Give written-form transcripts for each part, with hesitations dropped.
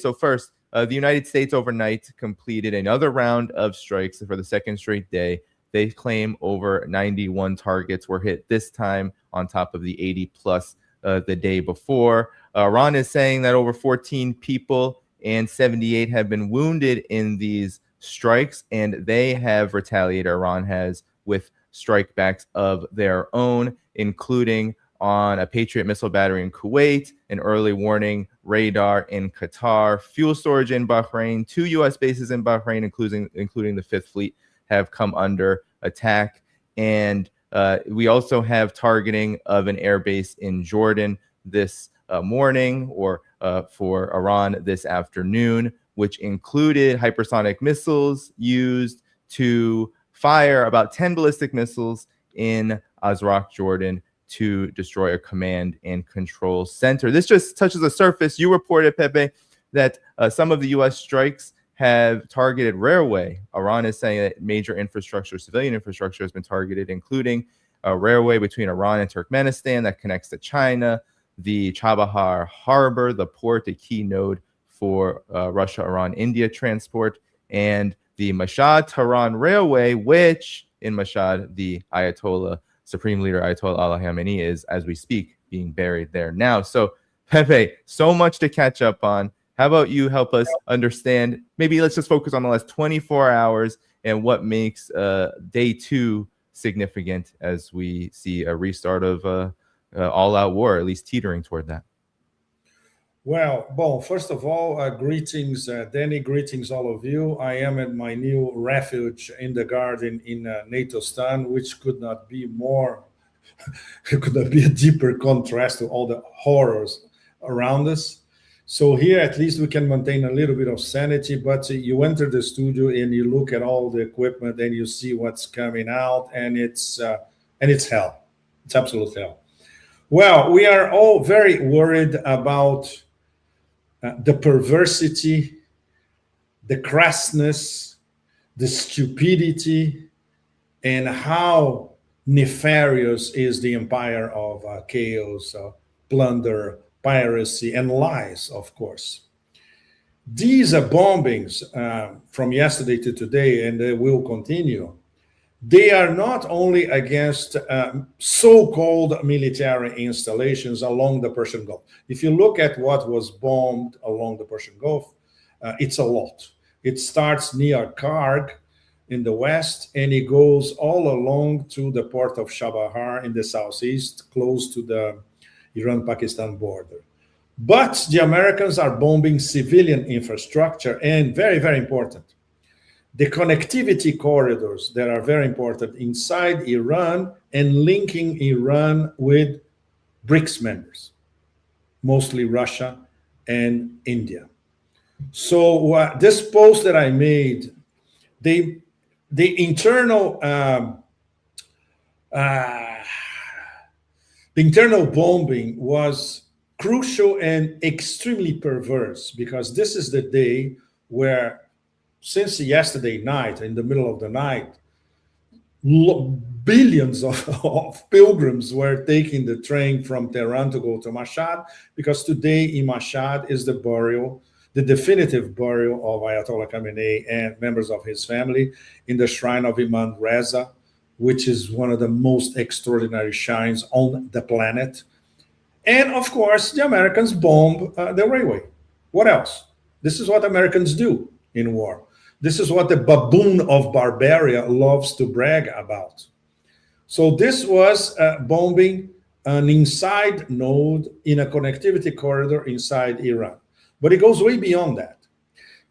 So first, the United States overnight completed another round of strikes for the second straight day. They claim over 91 targets were hit this time on top of the 80 plus the day before. Iran is saying that over 14 people and 78 have been wounded in these strikes, and they have retaliated, Iran has, with strikebacks of their own, including on a Patriot missile battery in Kuwait, an early warning radar in Qatar, fuel storage in Bahrain, 2 U.S. bases in Bahrain, including the Fifth Fleet, have come under attack. And we also have targeting of an airbase in Jordan this morning, or for Iran this afternoon, which included hypersonic missiles used to fire about 10 ballistic missiles in Azraq, Jordan, to destroy a command and control center. This just touches the surface. You reported, Pepe, that some of the U.S. strikes have targeted railway. Iran is saying that major infrastructure, civilian infrastructure, has been targeted, including a railway between Iran and Turkmenistan that connects to China, the Chabahar harbor, the port, a key node for Russia, Iran, India transport, and the Mashhad-Tehran railway, which in Mashhad, the Ayatollah, Supreme Leader Ayatollah Ali Khamenei, is, as we speak, being buried there now. So, Pepe, so much to catch up on. How about you help us understand? Maybe let's just focus on the last 24 hours and what makes day 2 significant as we see a restart of all-out war, at least teetering toward that. Well, first of all, greetings, Danny, greetings all of you. I am at my new refuge in the garden in NATO-stan, which could not be more, could not be a deeper contrast to all the horrors around us. So here, at least we can maintain a little bit of sanity, but you enter the studio and you look at all the equipment and you see what's coming out, and it's hell. It's absolute hell. Well, we are all very worried about the perversity, the crassness, the stupidity, and how nefarious is the empire of chaos, plunder, piracy, and lies, of course. These bombings from yesterday to today, and they will continue, they are not only against so-called military installations along the Persian Gulf. If you look at what was bombed along the Persian Gulf, it's a lot. It starts near Karg in the west, and it goes all along to the port of Chabahar in the southeast, close to the Iran-Pakistan border. But the Americans are bombing civilian infrastructure, and very, very important, the connectivity corridors that are very important inside Iran and linking Iran with BRICS members, mostly Russia and India. So this post that I made, the internal bombing was crucial and extremely perverse, because this is the day where, since yesterday night, in the middle of the night, billions of pilgrims were taking the train from Tehran to go to Mashhad, because today in Mashhad is the burial, the definitive burial of Ayatollah Khamenei and members of his family in the shrine of Imam Reza, which is one of the most extraordinary shrines on the planet. And of course, the Americans bomb the railway. What else? This is what Americans do in war. This is what the baboon of Barbaria loves to brag about. So this was bombing an inside node in a connectivity corridor inside Iran. But it goes way beyond that,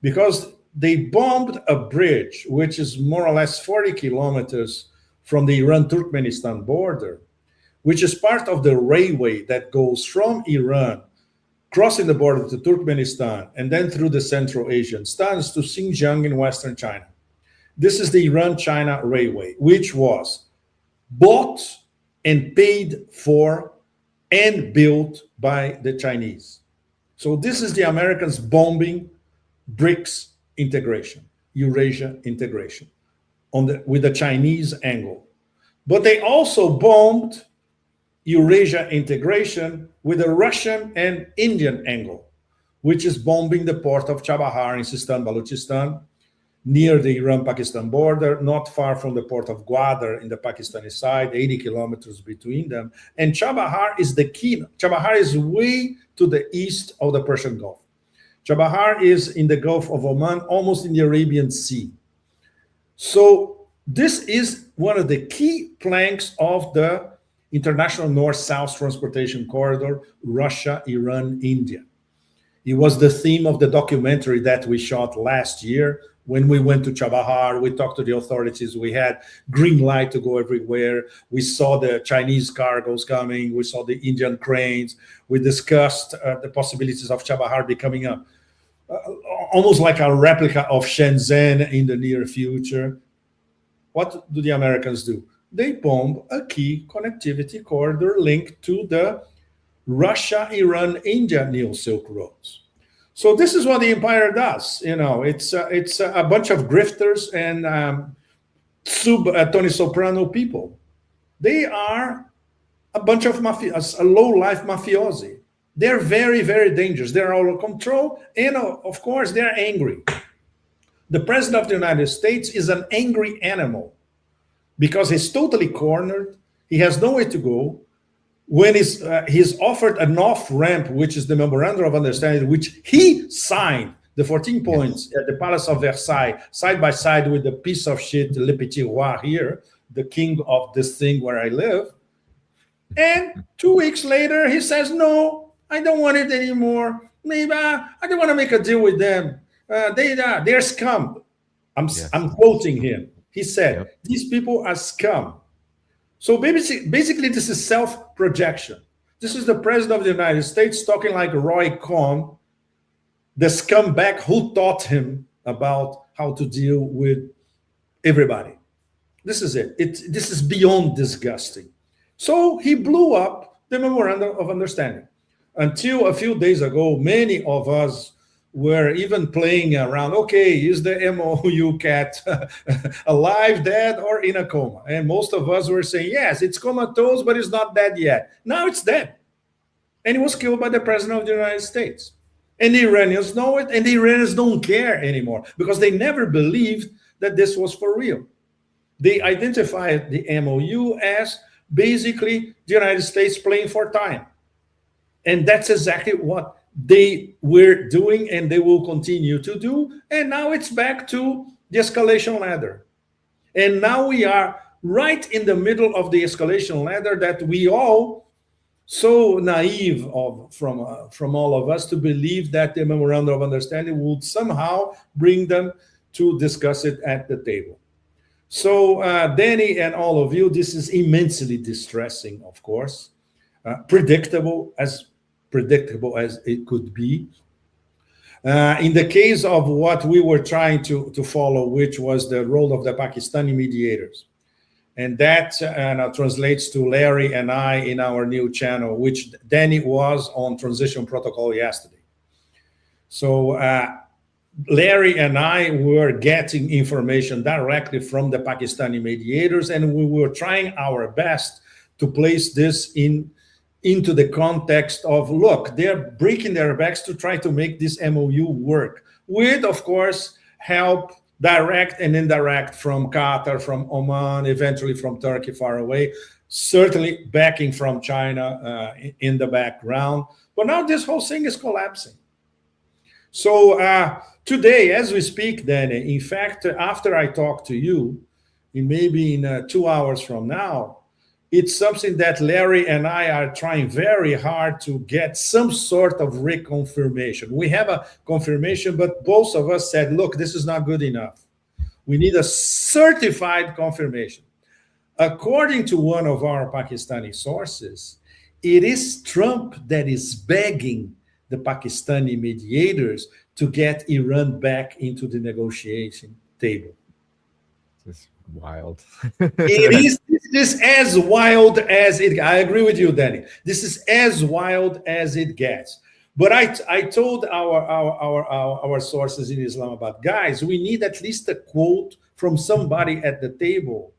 because they bombed a bridge, which is more or less 40 kilometers from the Iran-Turkmenistan border, which is part of the railway that goes from Iran, crossing the border to Turkmenistan, and then through the Central Asian stans to Xinjiang in Western China. This is the Iran-China railway, which was bought and paid for and built by the Chinese. So this is the Americans bombing BRICS integration, Eurasia integration, with the Chinese angle. But they also bombed Eurasia integration with a Russian and Indian angle. which is bombing the port of Chabahar in Sistan, Balochistan, near the Iran-Pakistan border, not far from the port of Gwadar in the Pakistani side, 80 kilometers between them. And Chabahar is the key. Chabahar is way to the east of the Persian Gulf. Chabahar is in the Gulf of Oman, almost in the Arabian Sea. So this is one of the key planks of the international north-south transportation corridor, Russia, Iran, India. It was the theme of the documentary that we shot last year. When we went to Chabahar, we talked to the authorities. We had green light to go everywhere. We saw the Chinese cargoes coming. We saw the Indian cranes. We discussed the possibilities of Chabahar becoming almost like a replica of Shenzhen in the near future. What do the Americans do? They bomb a key connectivity corridor linked to the Russia, Iran, India New Silk Roads. So this is what the empire does. You know, it's a bunch of grifters and Tony Soprano people. They are a bunch of a low-life mafiosi. They're very, very dangerous. They're out of control, and of course, they're angry. The president of the United States is an angry animal because he's totally cornered. He has nowhere to go. When he's offered an off-ramp, which is the memorandum of understanding, which he signed, the 14 points at the Palace of Versailles, side by side with the piece of shit Le Petit Roi here, the king of this thing where I live. And 2 weeks later, he says, no, I don't want it anymore. Maybe I don't want to make a deal with them. They're scum. I'm quoting him. He said, these people are scum. So basically, this is self-projection. This is the president of the United States talking like Roy Cohn, the scumbag who taught him about how to deal with everybody. This is it. This is beyond disgusting. So he blew up the memorandum of understanding. Until a few days ago, many of us were even playing around. Okay, is the MOU cat alive, dead, or in a coma? And most of us were saying, yes, it's comatose, but it's not dead yet. Now it's dead. And it was killed by the president of the United States. And the Iranians know it, and the Iranians don't care anymore because they never believed that this was for real. They identified the MOU as basically the United States playing for time. And that's exactly what they were doing, and they will continue to do. And now it's back to the escalation ladder. And now we are right in the middle of the escalation ladder that we all so naive from all of us to believe that the memorandum of understanding would somehow bring them to discuss it at the table. So Danny and all of you, this is immensely distressing, of course, predictable as it could be. In the case of what we were trying to follow, which was the role of the Pakistani mediators. And that translates to Larry and I in our new channel, which Danny was on transition protocol yesterday. So Larry and I were getting information directly from the Pakistani mediators, and we were trying our best to place this into the context of, look, they're breaking their backs to try to make this MOU work with, of course, help direct and indirect from Qatar, from Oman, eventually from Turkey far away, certainly backing from China in the background. But now this whole thing is collapsing. So today, as we speak, Danny, in fact, after I talk to you, maybe in 2 hours from now, it's something that Larry and I are trying very hard to get some sort of reconfirmation. We have a confirmation, but both of us said, look, this is not good enough. We need a certified confirmation. According to one of our Pakistani sources, it is Trump that is begging the Pakistani mediators to get Iran back into the negotiation table. This is wild. This is as wild as it. I agree with you, Danny. This is as wild as it gets. But I told our sources in Islamabad, guys, we need at least a quote from somebody at the table.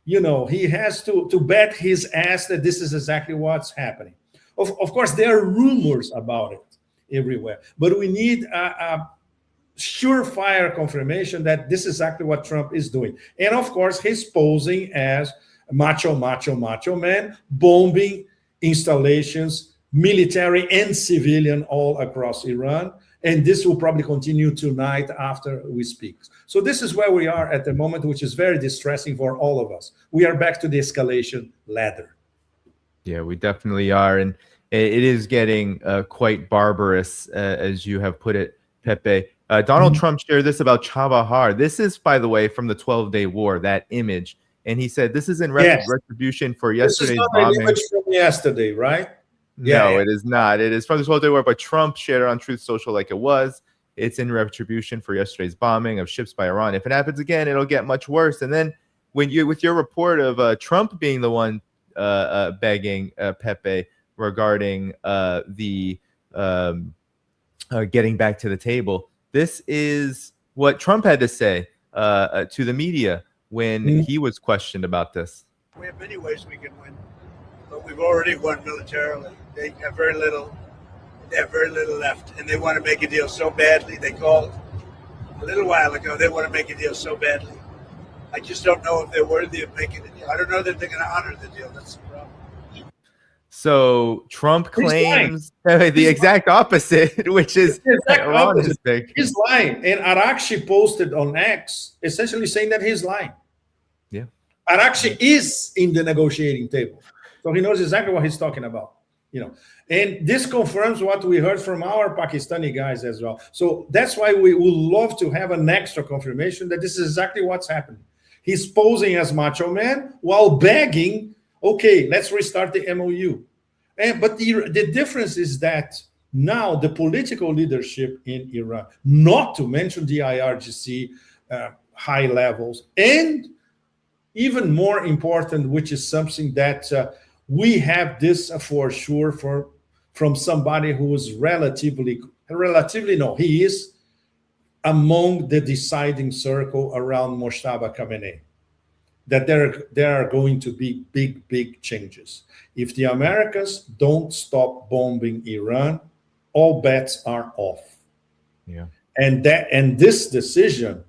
You know, he has to bet his ass that this is exactly what's happening. Of course, there are rumors about it. everywhere. But we need a surefire confirmation that this is exactly what Trump is doing. And of course, he's posing as macho man, bombing installations, military and civilian, all across Iran. And this will probably continue tonight after we speak. So this is where we are at the moment, which is very distressing for all of us. We are back to the escalation ladder. Yeah, we definitely are. And it is getting quite barbarous, as you have put it, Pepe. Donald Trump shared this about Chabahar. This is, by the way, from the 12-day war, that image. And he said, this is in retribution for yesterday's bombing. This is not an image from yesterday, right? No, it is not. It is from the 12-day war, but Trump shared it on Truth Social like it was. It's in retribution for yesterday's bombing of ships by Iran. If it happens again, it'll get much worse. And then when you, with your report of Trump being the one begging Pepe regarding the getting back to the table, this is what Trump had to say to the media when he was questioned about this. We have many ways we can win, but we've already won militarily. They have very little. They have very little left, and they want to make a deal so badly. They called a little while ago. They want to make a deal so badly. I just don't know if they're worthy of making a deal. I don't know that they're going to honor the deal. That's the problem. So Trump claims the exact opposite, which is Iran is big. He's lying. And Arakshi posted on X essentially saying that he's lying. Yeah. Arakshi is in the negotiating table. So he knows exactly what he's talking about. And this confirms what we heard from our Pakistani guys as well. So that's why we would love to have an extra confirmation that this is exactly what's happening. He's posing as macho man while begging, okay, let's restart the MOU. But the difference is that now the political leadership in Iran, not to mention the IRGC high levels, and even more important, which is something that we have this for sure from somebody who is he is among the deciding circle around Mojtaba Khamenei, that there are going to be big changes. If the Americans don't stop bombing Iran, all bets are off. Yeah. And this decision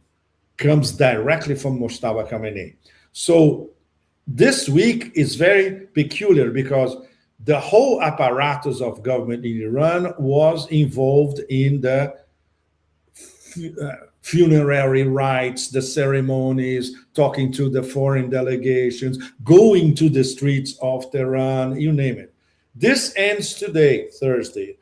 comes directly from Mojtaba Khamenei. So this week is very peculiar because the whole apparatus of government in Iran was involved in the funerary rites, the ceremonies, talking to the foreign delegations, going to the streets of Tehran, you name it. This ends today, Thursday.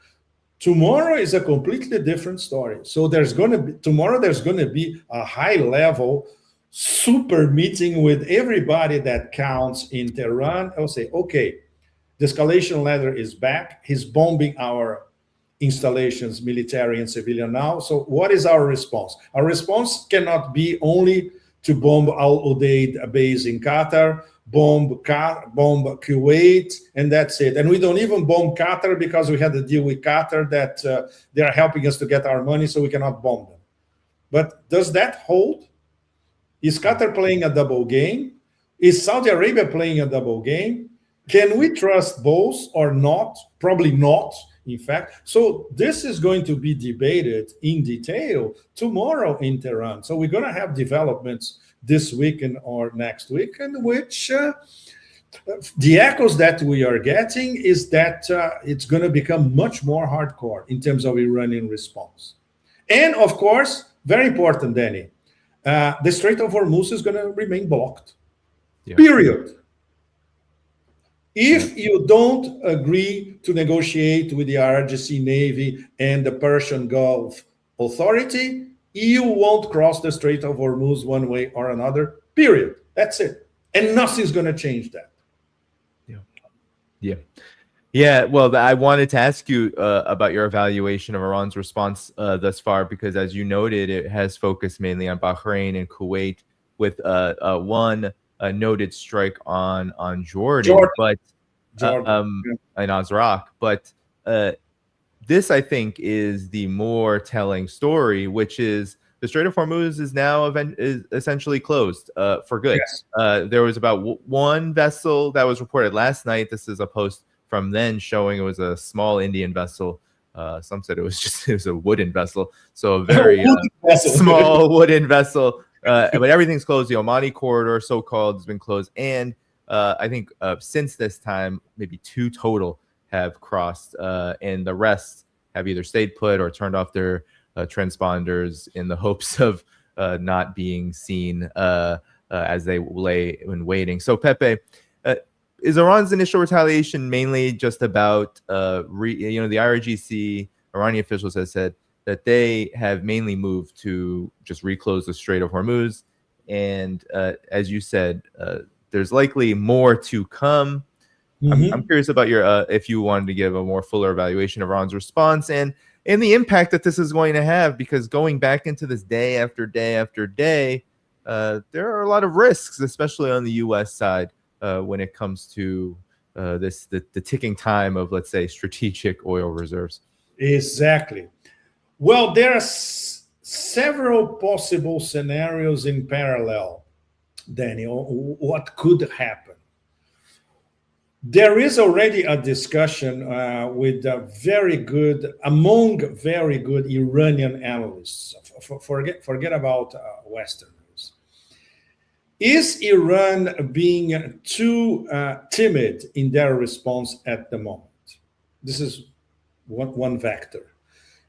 Tomorrow is a completely different story. So tomorrow there's going to be a high-level super meeting with everybody that counts in Tehran. I'll say, okay, the escalation ladder is back. He's bombing our installations, military and civilian now. So what is our response? Our response cannot be only to bomb Al Udeid base in Qatar, bomb Kuwait, and that's it. And we don't even bomb Qatar because we had a deal with Qatar that they are helping us to get our money, so we cannot bomb them. But does that hold? Is Qatar playing a double game? Is Saudi Arabia playing a double game? Can we trust both or not? Probably not, in fact. So this is going to be debated in detail tomorrow in Tehran. So we're going to have developments this weekend or next week, in which the echoes that we are getting is that it's going to become much more hardcore in terms of Iranian response. And of course, very important, Danny, the Strait of Hormuz is going to remain blocked, period. If you don't agree to negotiate with the RGC Navy and the Persian Gulf Authority, you won't cross the Strait of Hormuz one way or another, period. That's it. And nothing's going to change that. Yeah. Well, I wanted to ask you about your evaluation of Iran's response thus far, because as you noted, it has focused mainly on Bahrain and Kuwait with one noted strike on Jordan. But and Azraq. But this, I think, is the more telling story, which is the Strait of Hormuz is now is essentially closed for good. Yes. There was about one vessel that was reported last night. This is a post from then showing it was a small Indian vessel Some said it was a wooden vessel, so a very small wooden vessel. But everything's closed. The Omani corridor, so-called, has been closed, and I think since this time, maybe 2 total have crossed, and the rest have either stayed put or turned off their transponders in the hopes of not being seen as they lay in waiting. So, Pepe, is Iran's initial retaliation mainly just about, the IRGC, Iranian officials have said that they have mainly moved to just reclose the Strait of Hormuz. And as you said, there's likely more to come. I'm curious about your, if you wanted to give a more fuller evaluation of Iran's response and the impact that this is going to have, because going back into this day after day after day, there are a lot of risks, especially on the U.S. side, when it comes to the ticking time of, let's say, strategic oil reserves. Exactly. Well, there are several possible scenarios in parallel, Daniel, what could happen. There is already a discussion among very good Iranian analysts. Forget about Westerners. Is Iran being too timid in their response at the moment? This is one vector.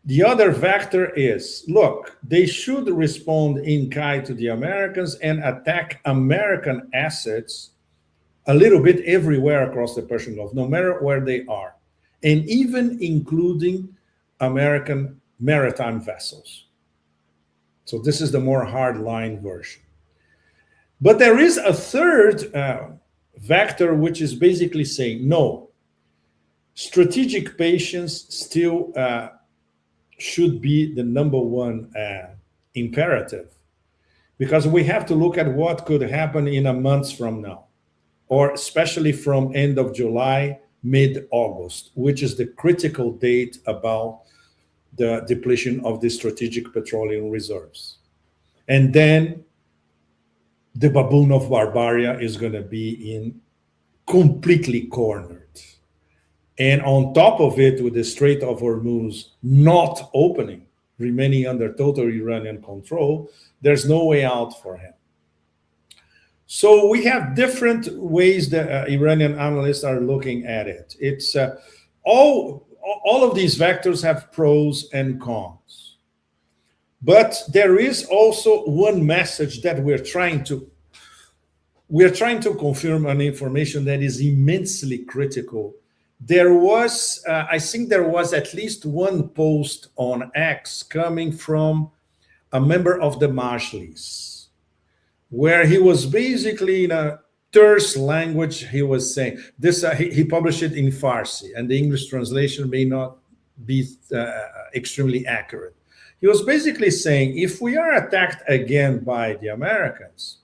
The other vector is, look, they should respond in kind to the Americans and attack American assets a little bit everywhere across the Persian Gulf, no matter where they are, and even including American maritime vessels. So this is the more hardline version. But there is a third vector, which is basically saying, no, strategic patience still should be the number one imperative, because we have to look at what could happen in a month from now, or especially from end of July, mid-August, which is the critical date about the depletion of the strategic petroleum reserves. And then the baboon of Barbaria is going to be completely cornered. And on top of it, with the Strait of Hormuz not opening, remaining under total Iranian control, there's no way out for him. So we have different ways that Iranian analysts are looking at it. It's all of these vectors have pros and cons. But there is also one message that we're trying to confirm, an information that is immensely critical. There was, I think there was at least one post on X coming from a member of the Majlis, where he was basically in a terse language, he was saying, this, he published it in Farsi, and the English translation may not be extremely accurate. He was basically saying, if we are attacked again by the Americans,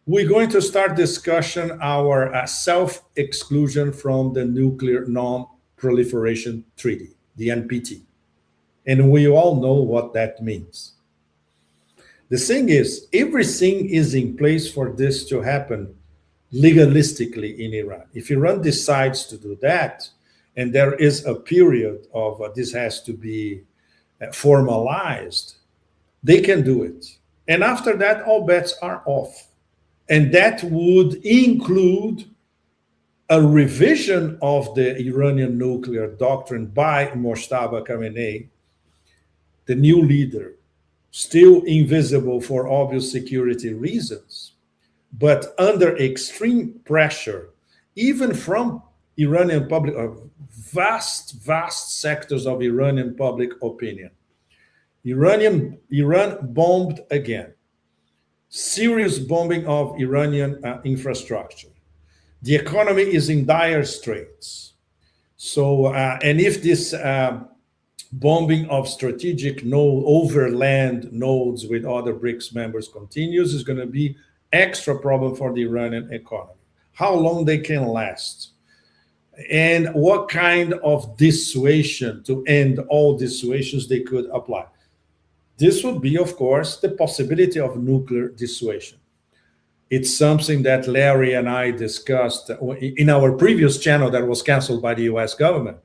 we're going to start discussion our self-exclusion from the Nuclear Non-Proliferation Treaty, the NPT. And we all know what that means. The thing is, everything is in place for this to happen legalistically in Iran. If Iran decides to do that, and there is a period of this has to be formalized, they can do it. And after that, all bets are off. And that would include a revision of the Iranian nuclear doctrine by Mojtaba Khamenei, the new leader, still invisible for obvious security reasons, but under extreme pressure, even from Iranian public, vast sectors of Iranian public opinion. Iran bombed again. Serious bombing of Iranian infrastructure. The economy is in dire straits. So, and if this bombing of strategic overland nodes with other BRICS members continues, is going to be extra problem for the Iranian economy. How long they can last, and what kind of dissuasion to end all dissuasions they could apply. This would be, of course, the possibility of nuclear dissuasion. It's something that Larry and I discussed in our previous channel that was canceled by the US government.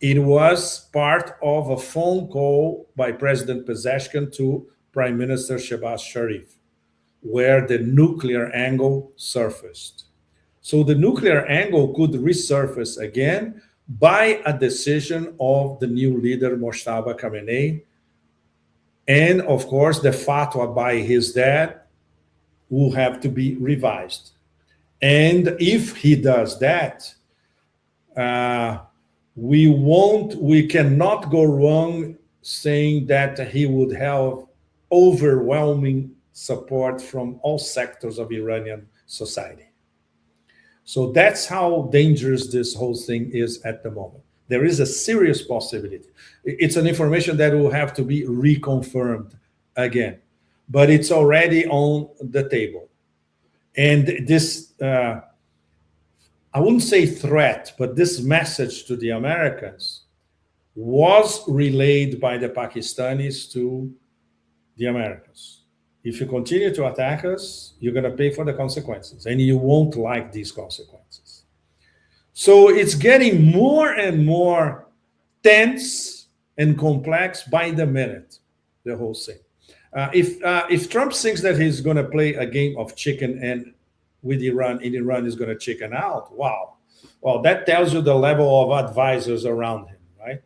It was part of a phone call by President Pezeshkian to Prime Minister Shehbaz Sharif, where the nuclear angle surfaced. So the nuclear angle could resurface again by a decision of the new leader, Mojtaba Khamenei. And of course, the fatwa by his dad will have to be revised. And if he does that, we cannot go wrong saying that he would have overwhelming support from all sectors of Iranian society. So that's how dangerous this whole thing is at the moment. There is a serious possibility. It's an information that will have to be reconfirmed again, but it's already on the table. And this, I wouldn't say threat, but this message to the Americans was relayed by the Pakistanis to the Americans. If you continue to attack us, you're going to pay for the consequences, and you won't like these consequences. So it's getting more and more tense and complex by the minute, the whole thing. If Trump thinks that he's going to play a game of chicken and with Iran, and Iran is going to chicken out, wow. Well, that tells you the level of advisors around him, right?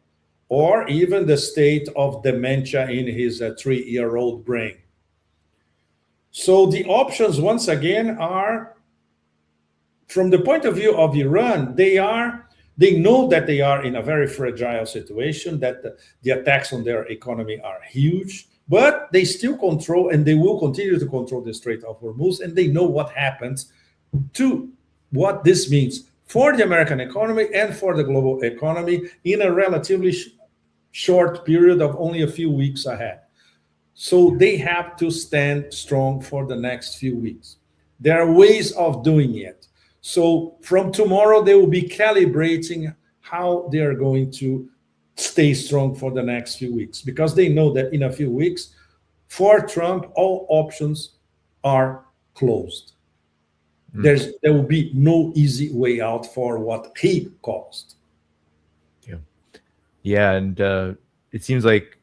Or even the state of dementia in his 3-year-old brain. So the options, once again, are, from the point of view of Iran, they know that they are in a very fragile situation, that the attacks on their economy are huge, but they still control, and they will continue to control the Strait of Hormuz, and they know what happens to what this means for the American economy and for the global economy in a relatively short period of only a few weeks ahead. So they have to stand strong for the next few weeks. There are ways of doing it. So from tomorrow, they will be calibrating how they are going to stay strong for the next few weeks, because they know that in a few weeks, for Trump, all options are closed. There will be no easy way out for what he caused. Yeah, and it seems like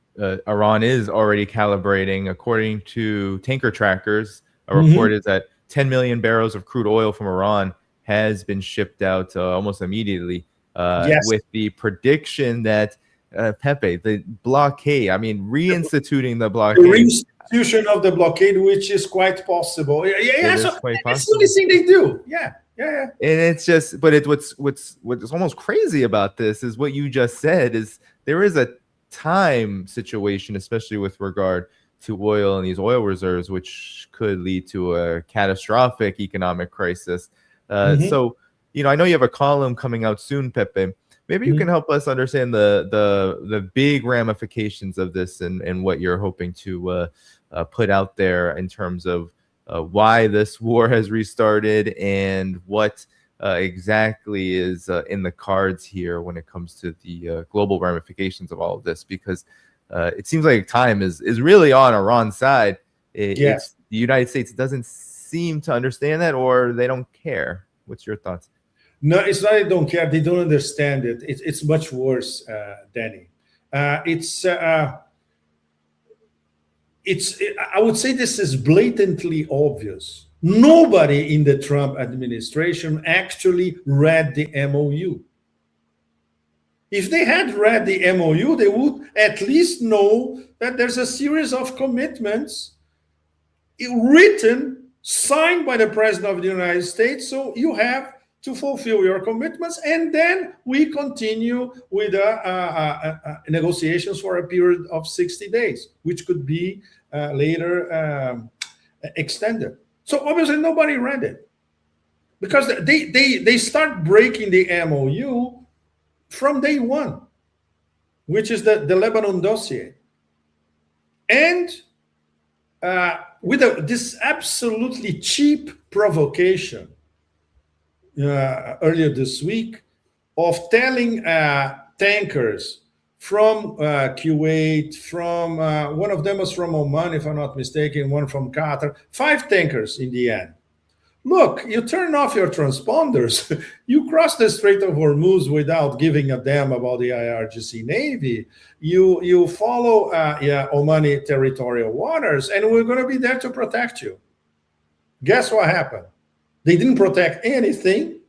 Iran is already calibrating. According to tanker trackers, a report is that 10 million barrels of crude oil from Iran has been shipped out almost immediately, with the prediction that Pepe, the blockade, reinstituting the blockade. The reinstitution of the blockade, which is quite possible. That's the only thing they do. Yeah. And it's just, but what's almost crazy about this is what you just said, is there is a time situation, especially with regard to oil and these oil reserves, which could lead to a catastrophic economic crisis. So, I know you have a column coming out soon, Pepe. Maybe you can help us understand the big ramifications of this and what you're hoping to put out there in terms of why this war has restarted and what exactly is in the cards here when it comes to the global ramifications of all of this, because it seems like time is really on Iran's side. It's, the United States doesn't seem to understand that, or they don't care. What's your thoughts? No, it's not they don't care. They don't understand it. It's much worse, Danny. I would say this is blatantly obvious. Nobody in the Trump administration actually read the MOU. If they had read the MOU, they would at least know that there's a series of commitments written, signed by the President of the United States. So you have to fulfill your commitments, and then we continue with negotiations for a period of 60 days, which could be later extended. So obviously nobody read it, because they start breaking the MOU from day one, which is the Lebanon dossier. And with this absolutely cheap provocation earlier this week of telling tankers from Kuwait, from one of them was from Oman, if I'm not mistaken, one from Qatar, 5 tankers in the end, Look, you turn off your transponders. You cross the Strait of Hormuz without giving a damn about the IRGC Navy. You follow Omani territorial waters, and we're going to be there to protect you. Guess what happened? They didn't protect anything,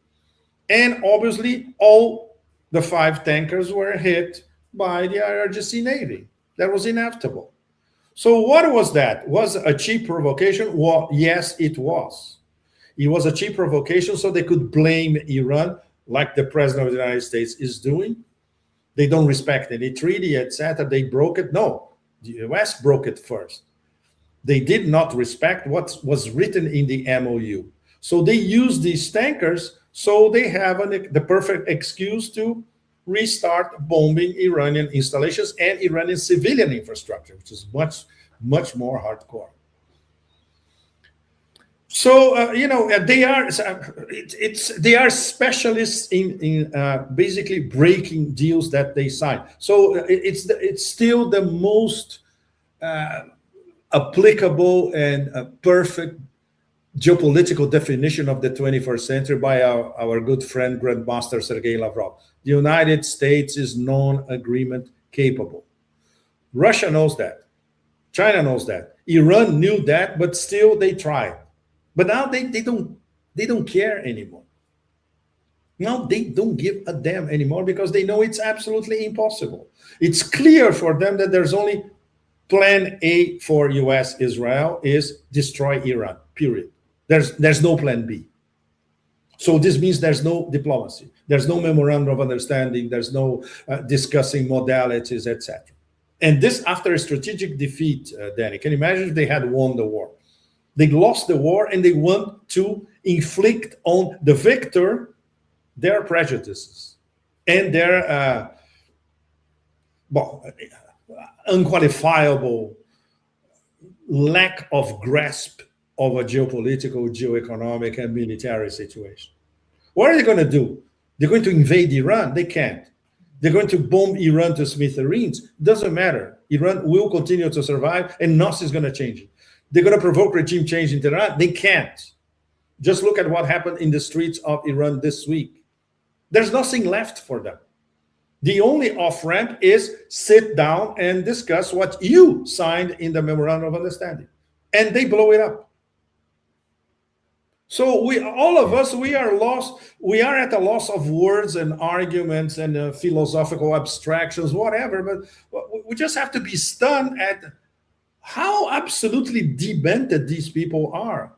and obviously all the 5 tankers were hit by the IRGC Navy. That was inevitable. So what was that? Was a cheap provocation? Well, yes, it was. It was a cheap provocation so they could blame Iran, like the president of the United States is doing. They don't respect any treaty, etc. They broke it. No, the US broke it first. They did not respect what was written in the MOU. So they used these tankers so they have the perfect excuse to restart bombing Iranian installations and Iranian civilian infrastructure, which is much, much more hardcore. So they are specialists in basically breaking deals that they sign. So it's still the most applicable and perfect geopolitical definition of the 21st century by our good friend Grandmaster Sergei Lavrov. The United States is non-agreement capable. Russia knows that. China knows that. Iran knew that, but still they tried. But now they don't care anymore. Now they don't give a damn anymore because they know it's absolutely impossible. It's clear for them that there's only plan A for US Israel is destroy Iran, period. There's no plan B. So this means there's no diplomacy. There's no memorandum of understanding. There's no discussing modalities, etc. And this after a strategic defeat, Danny. Can you imagine if they had won the war? They lost the war and they want to inflict on the victor their prejudices and their unqualifiable lack of grasp of a geopolitical, geoeconomic, and military situation. What are they going to do? They're going to invade Iran? They can't. They're going to bomb Iran to smithereens? Doesn't matter. Iran will continue to survive and nothing's going to change it. They're going to provoke regime change in Tehran? They can't. Just look at what happened in the streets of Iran this week. There's nothing left for them. The only off-ramp is sit down and discuss what you signed in the Memorandum of Understanding. And they blow it up. So all of us, we are lost. We are at a loss of words and arguments and philosophical abstractions, whatever. But we just have to be stunned at how absolutely demented these people are.